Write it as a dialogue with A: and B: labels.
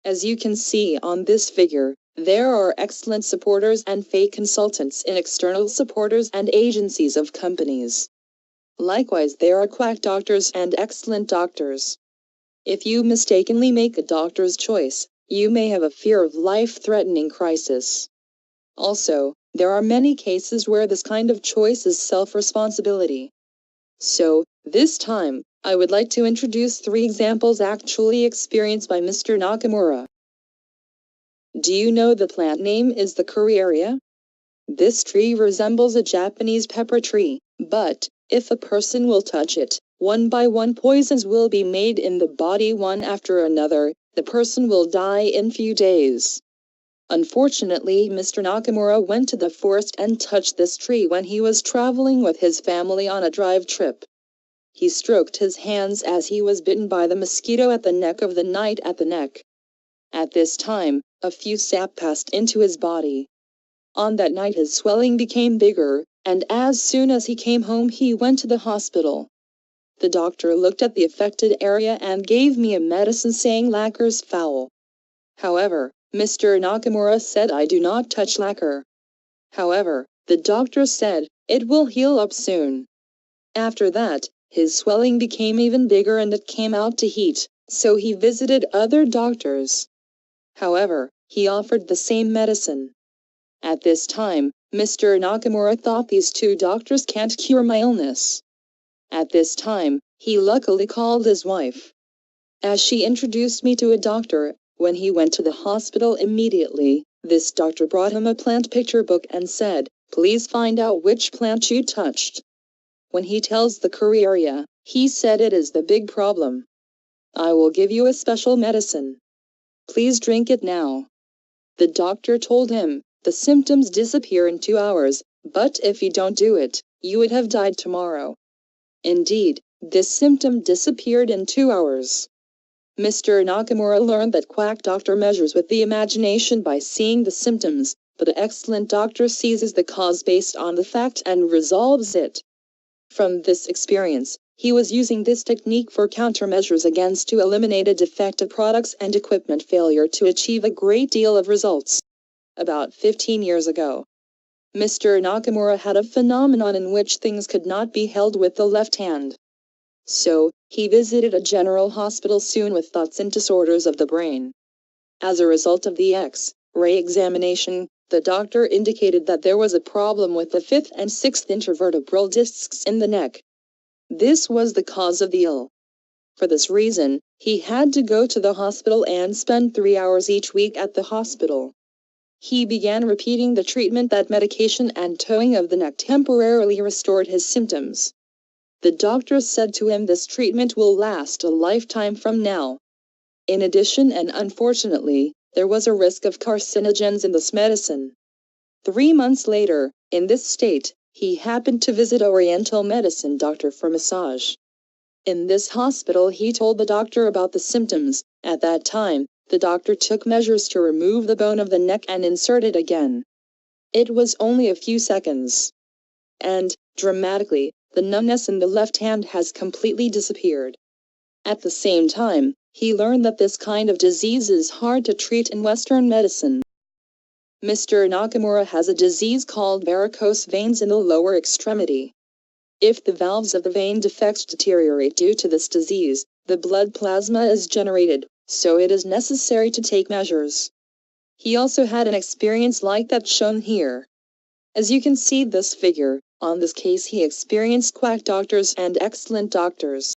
A: As you can see on this figure, there are excellent supporters and fake consultants in external supporters and agencies of companies. Likewise, there are quack doctors and excellent doctors. If you mistakenly make a doctor's choice, you may have a fear of life-threatening crisis. Also, there are many cases where this kind of choice is self-responsibility. So, this time, I would like to introduce 3 examples actually experienced by Mr. Nakamura. Do you know the plant name is the Curieria? This tree resembles a Japanese pepper tree, but, if a person will touch it, one by one poisons will be made in the body one after another, the person will die in few days. Unfortunately, Mr. Nakamura went to the forest and touched this tree when he was traveling with his family on a drive trip. He stroked his hands as he was bitten by the mosquito at the neck of the night at the neck. At this time, a few sap passed into his body. On that night his swelling became bigger, and as soon as he came home he went to the hospital. The doctor looked at the affected area and gave me a medicine saying lacquer's foul. However, Mr. Nakamura said I do not touch lacquer. However, the doctor said, it will heal up soon. After that, his swelling became even bigger and it came out to heat, so he visited other doctors. However, he offered the same medicine. At this time, Mr. Nakamura thought these 2 doctors can't cure my illness. At this time, he luckily called his wife. As she introduced me to a doctor, when he went to the hospital immediately, this doctor brought him a plant picture book and said, please find out which plant you touched. When he tells the Curieria, he said it is the big problem. I will give you a special medicine. Please drink it now. The doctor told him, the symptoms disappear in 2 hours, but if you don't do it, you would have died tomorrow. Indeed, this symptom disappeared in 2 hours. Mr. Nakamura learned that quack doctor measures with the imagination by seeing the symptoms, but an excellent doctor seizes the cause based on the fact and resolves it. From this experience, he was using this technique for countermeasures against to eliminate a defective products and equipment failure to achieve a great deal of results. About 15 years ago, Mr. Nakamura had a phenomenon in which things could not be held with the left hand. So, he visited a general hospital soon with thoughts and disorders of the brain. As a result of the X-ray examination, the doctor indicated that there was a problem with the 5th and 6th intervertebral discs in the neck. This was the cause of the ill. For this reason, he had to go to the hospital and spend 3 hours each week at the hospital. He began repeating the treatment that medication and towing of the neck temporarily restored his symptoms. The doctor said to him this treatment will last a lifetime from now. In addition and unfortunately, there was a risk of carcinogens in this medicine. 3 months later, in this state, he happened to visit Oriental medicine doctor for massage. In this hospital he told the doctor about the symptoms. At that time, the doctor took measures to remove the bone of the neck and insert it again. It was only a few seconds. And, dramatically, the numbness in the left hand has completely disappeared. At the same time, he learned that this kind of disease is hard to treat in Western medicine. Mr. Nakamura has a disease called varicose veins in the lower extremity. If the valves of the vein defects deteriorate due to this disease, the blood plasma is generated, so it is necessary to take measures. He also had an experience like that shown here. As you can see this figure, on this case he experienced quack doctors and excellent doctors.